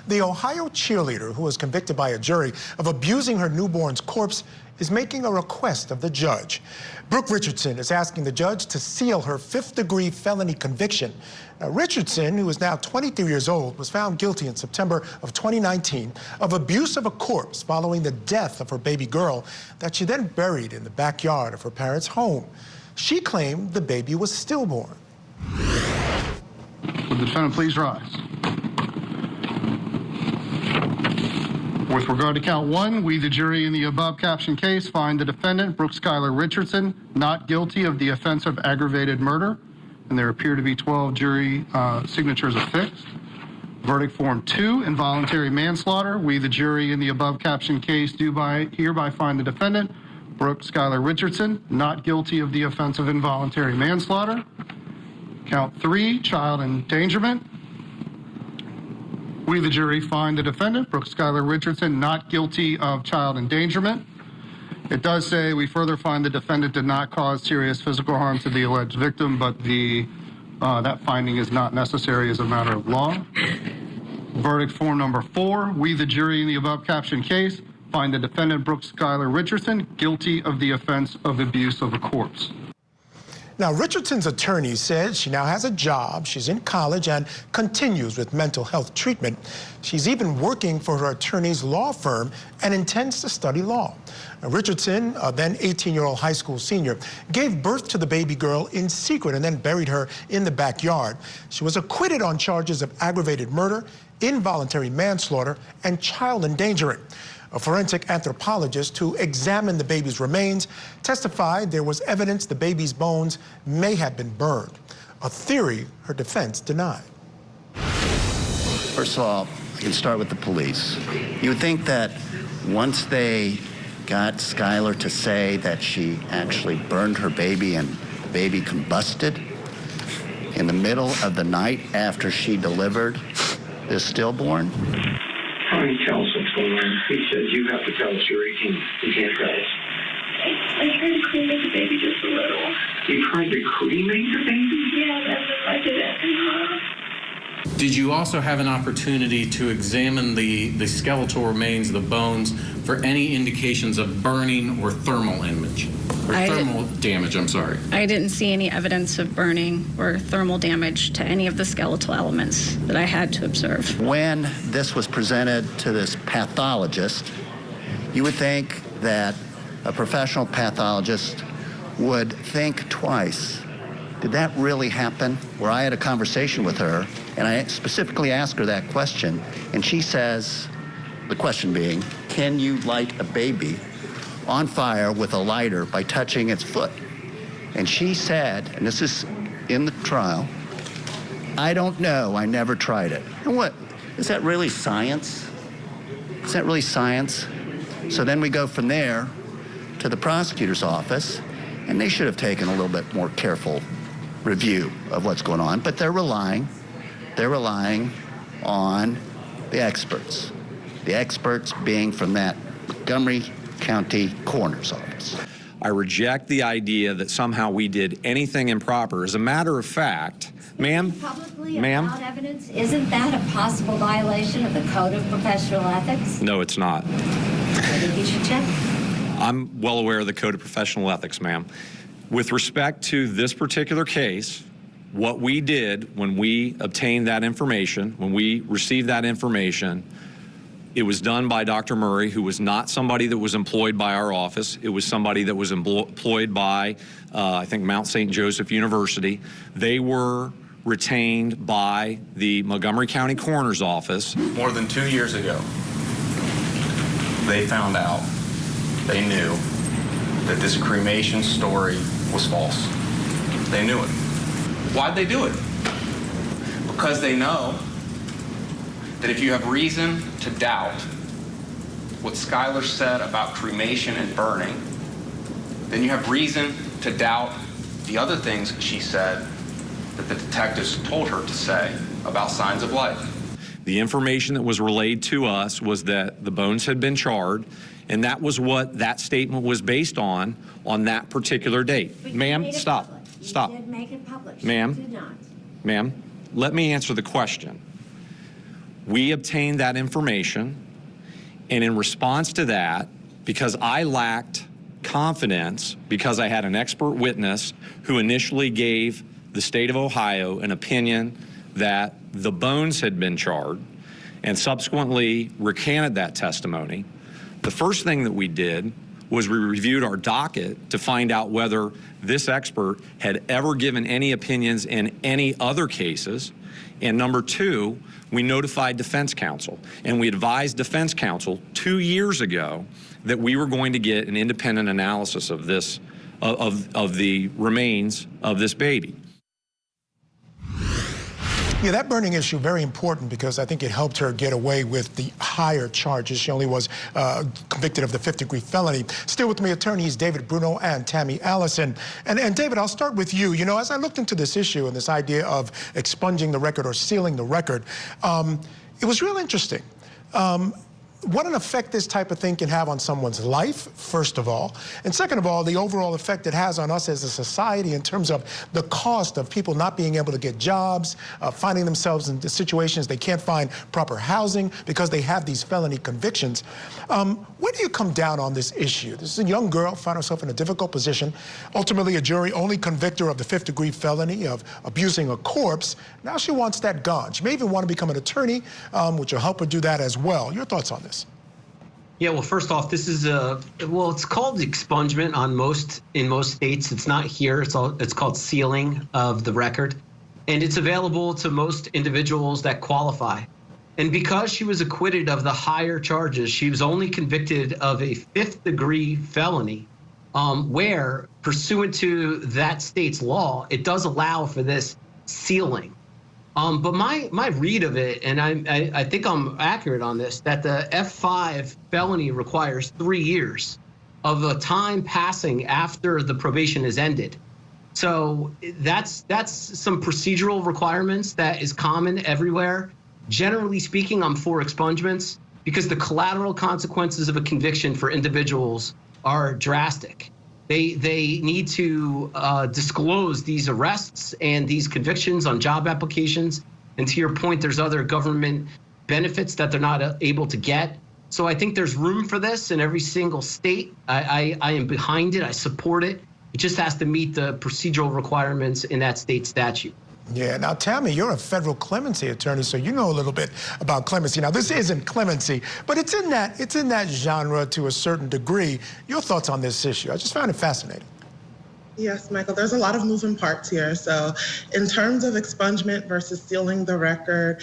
The Ohio cheerleader, who was convicted by a jury of abusing her newborn's corpse, is making a request of the judge. Brooke Richardson is asking the judge to seal her fifth-degree felony conviction. Now, Richardson, who is now 23 years old, was found guilty in September of 2019 of abuse of a corpse following the death of her baby girl that she then buried in the backyard of her parents' home. She claimed the baby was stillborn. Would the defendant please rise? With regard to count one, we, the jury in the above captioned case, find the defendant, Brooke Skylar Richardson, not guilty of the offense of aggravated murder, and there appear to be 12 jury signatures affixed. Verdict form 2, involuntary manslaughter. We, the jury in the above captioned case, do hereby find the defendant, Brooke Skylar Richardson, not guilty of the offense of involuntary manslaughter. Count 3, child endangerment. We, the jury, find the defendant, Brooke Skylar Richardson, not guilty of child endangerment. It does say we further find the defendant did not cause serious physical harm to the alleged victim, but that finding is not necessary as a matter of law. Verdict form number 4, we, the jury in the above captioned case, find the defendant, Brooke Skylar Richardson, guilty of the offense of abuse of a corpse. Now, Richardson's attorney said she now has a job, she's in college, and continues with mental health treatment. She's even working for her attorney's law firm and intends to study law. Now, Richardson, a then 18-year-old high school senior, gave birth to the baby girl in secret and then buried her in the backyard. She was acquitted on charges of aggravated murder, involuntary manslaughter, and child endangerment. A forensic anthropologist who examined the baby's remains testified there was evidence the baby's bones may have been burned, a theory her defense denied. First of all, I can start with the police. You would think that once they got Skylar to say that she actually burned her baby and the baby combusted in the middle of the night after she delivered this stillborn. He tells what's going on. He says, you have to tell us you're 18. You can't tell us. I tried to cremate the baby just a little. You tried to cremate the baby? Yeah, that's what I did. Did you also have an opportunity to examine the skeletal remains, the bones, for any indications of burning or thermal damage? I'm sorry. I didn't see any evidence of burning or thermal damage to any of the skeletal elements that I had to observe. When this was presented to this pathologist, you would think that a professional pathologist would think twice. Did that really happen? Where I had a conversation with her, and I specifically asked her that question, and she says, the question being, can you light a baby on fire with a lighter by touching its foot? And she said, and this is in the trial, I don't know, I never tried it. And what, is that really science? Is that really science? So then we go from there to the prosecutor's office, and they should have taken a little bit more careful review of what's going on, but they're relying on the experts being from that Montgomery County Coroner's Office. I reject the idea that somehow we did anything improper. As a matter of fact, ma'am, publicly about evidence, isn't that a possible violation of the Code of Professional Ethics? No, it's not. I think you should check. I'm well aware of the Code of Professional Ethics, ma'am. With respect to this particular case, what we did when we obtained that information, when we received that information, it was done by Dr. Murray, who was not somebody that was employed by our office. It was somebody that was employed by, I think, Mount St. Joseph University. They were retained by the Montgomery County Coroner's Office. More than 2 years ago, they found out, they knew that this cremation story was false. They knew it. Why'd they do it? Because they know that if you have reason to doubt what Skylar said about cremation and burning, then you have reason to doubt the other things she said that the detectives told her to say about signs of life. The information that was relayed to us was that the bones had been charred, and that was what that statement was based on that particular date. Ma'am, stop. Stop. You did make it public. Ma'am. You did not. Ma'am, let me answer the question. We obtained that information, and in response to that, because I lacked confidence, because I had an expert witness who initially gave the state of Ohio an opinion that the bones had been charred and subsequently recanted that testimony, the first thing that we did was we reviewed our docket to find out whether this expert had ever given any opinions in any other cases. And number two, we notified defense counsel, and we advised defense counsel 2 years ago that we were going to get an independent analysis of this, of the remains of this baby. Yeah, that burning issue, very important, because I think it helped her get away with the higher charges. She only was convicted of the 5th-degree felony. Still with me, attorneys David Bruno and Tammy Allison. And David, I'll start with you. You know, as I looked into this issue and this idea of expunging the record or sealing the record, it was real interesting. What an effect this type of thing can have on someone's life, first of all. And second of all, the overall effect it has on us as a society in terms of the cost of people not being able to get jobs, finding themselves in situations they can't find proper housing because they have these felony convictions. Where do you come down on this issue? This is a young girl, found herself in a difficult position. Ultimately, a jury only convicted her of the 5th-degree felony of abusing a corpse. Now she wants that gone. She may even want to become an attorney, which will help her do that as well. Your thoughts on this? Yeah, well, first off, this is it's called expungement in most states. It's not here. It's called sealing of the record, and it's available to most individuals that qualify. And because she was acquitted of the higher charges, she was only convicted of a 5th-degree felony, where, pursuant to that state's law, it does allow for this sealing. But my read of it, and I think I'm accurate on this, that the F5 felony requires 3 years of a time passing after the probation is ended. So that's some procedural requirements that is common everywhere. Generally speaking, I'm for expungements because the collateral consequences of a conviction for individuals are drastic. They need to disclose these arrests and these convictions on job applications. And to your point, there's other government benefits that they're not able to get. So I think there's room for this in every single state. I am behind it. I support it. It just has to meet the procedural requirements in that state statute. Yeah, now Tammy, you're a federal clemency attorney, so you know a little bit about clemency. Now, this isn't clemency, but it's in that genre to a certain degree. Your thoughts on this issue? I just found it fascinating. Yes, Michael, there's a lot of moving parts here. So in terms of expungement versus sealing the record,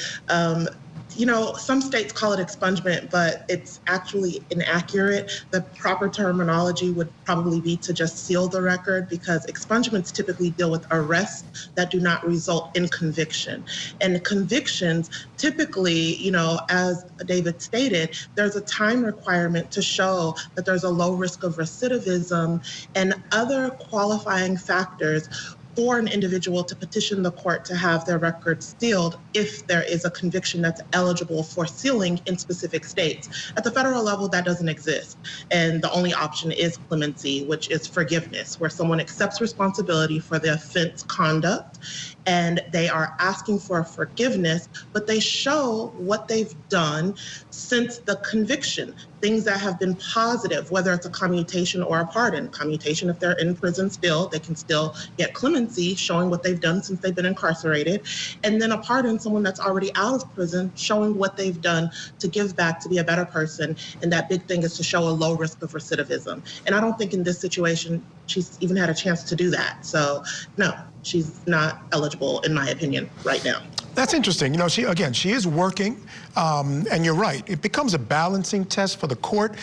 you know, some states call it expungement, but it's actually inaccurate. The proper terminology would probably be to just seal the record, because expungements typically deal with arrests that do not result in conviction. And convictions typically, you know, as David stated, there's a time requirement to show that there's a low risk of recidivism and other qualifying factors for an individual to petition the court to have their record sealed if there is a conviction that's eligible for sealing in specific states. At the federal level, that doesn't exist. And the only option is clemency, which is forgiveness, where someone accepts responsibility for the offense conduct and they are asking for forgiveness, but they show what they've done since the conviction, things that have been positive, whether it's a commutation or a pardon. Commutation, if they're in prison still, they can still get clemency, showing what they've done since they've been incarcerated. And then a pardon, someone that's already out of prison, showing what they've done to give back, to be a better person. And that big thing is to show a low risk of recidivism. And I don't think in this situation, she's even had a chance to do that. So no, she's not eligible, in my opinion, right now. That's interesting. You know, she is working, and you're right. It becomes a balancing test for the court.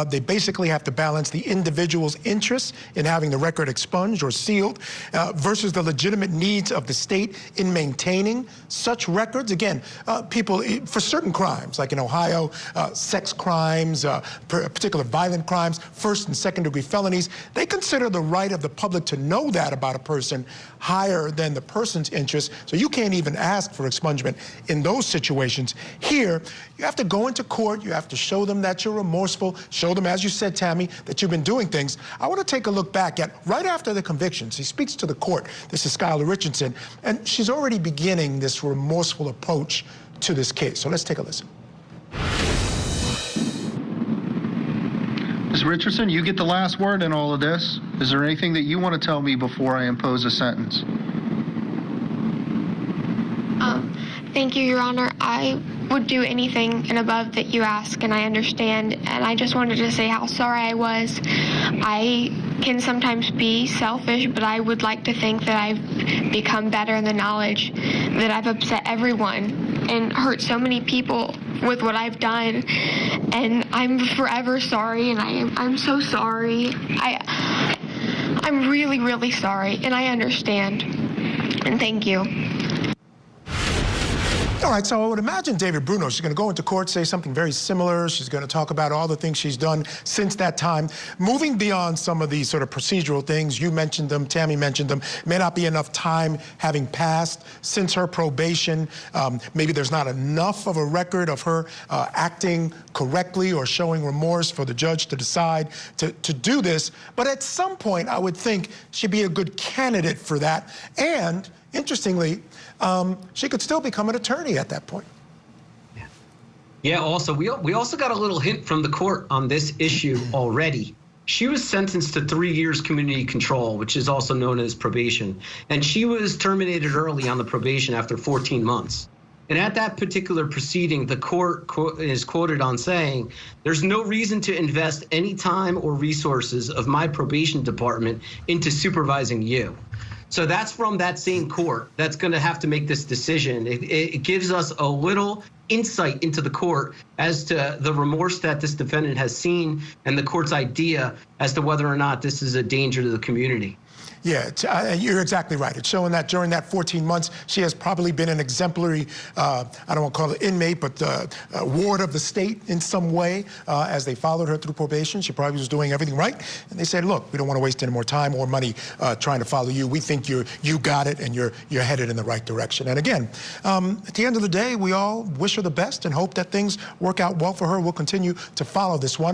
They basically have to balance the individual's interests in having the record expunged or sealed versus the legitimate needs of the state in maintaining such records. Again, people, for certain crimes, like in Ohio, sex crimes, particular violent crimes, 1st and 2nd degree felonies, they consider the right of the public to know that about a person higher than the person's interests. So you can't even ask for expungement in those situations. Here, you have to go into court, you have to show them that you're remorseful, show them, as you said, Tammy, that you've been doing things. I want to take a look back at right after the conviction. She speaks to the court. This is Skylar Richardson, and she's already beginning this remorseful approach to this case. So let's take a listen. Ms. Richardson, you get the last word in all of this. Is there anything that you want to tell me before I impose a sentence? Thank you, Your Honor. I would do anything and above that you ask, and I understand. And I just wanted to say how sorry I was. I can sometimes be selfish, but I would like to think that I've become better in the knowledge that I've upset everyone and hurt so many people with what I've done. And I'm forever sorry, and I'm so sorry. I'm really, really sorry, and I understand. And thank you. All right, so I would imagine David Bruno, she's going to go into court, say something very similar. She's going to talk about all the things she's done since that time. Moving beyond some of these sort of procedural things, you mentioned them, Tammy mentioned them, may not be enough time having passed since her probation. Maybe there's not enough of a record of her acting correctly or showing remorse for the judge to decide to do this. But at some point, I would think she'd be a good candidate for that. And interestingly, she could still become an attorney at that point. Yeah, also, we also got a little hint from the court on this issue already. She was sentenced to 3 years community control, which is also known as probation. And she was terminated early on the probation after 14 months. And at that particular proceeding, the court is quoted on saying, "There's no reason to invest any time or resources of my probation department into supervising you." So that's from that same court that's going to have to make this decision. It gives us a little insight into the court as to the remorse that this defendant has seen and the court's idea as to whether or not this is a danger to the community. Yeah, you're exactly right. It's showing that during that 14 months, she has probably been an exemplary, I don't want to call it inmate, but ward of the state in some way as they followed her through probation. She probably was doing everything right. And they said, look, we don't want to waste any more time or money trying to follow you. We think you got it and you're headed in the right direction. And again, at the end of the day, we all wish her the best and hope that things work out well for her. We'll continue to follow this one.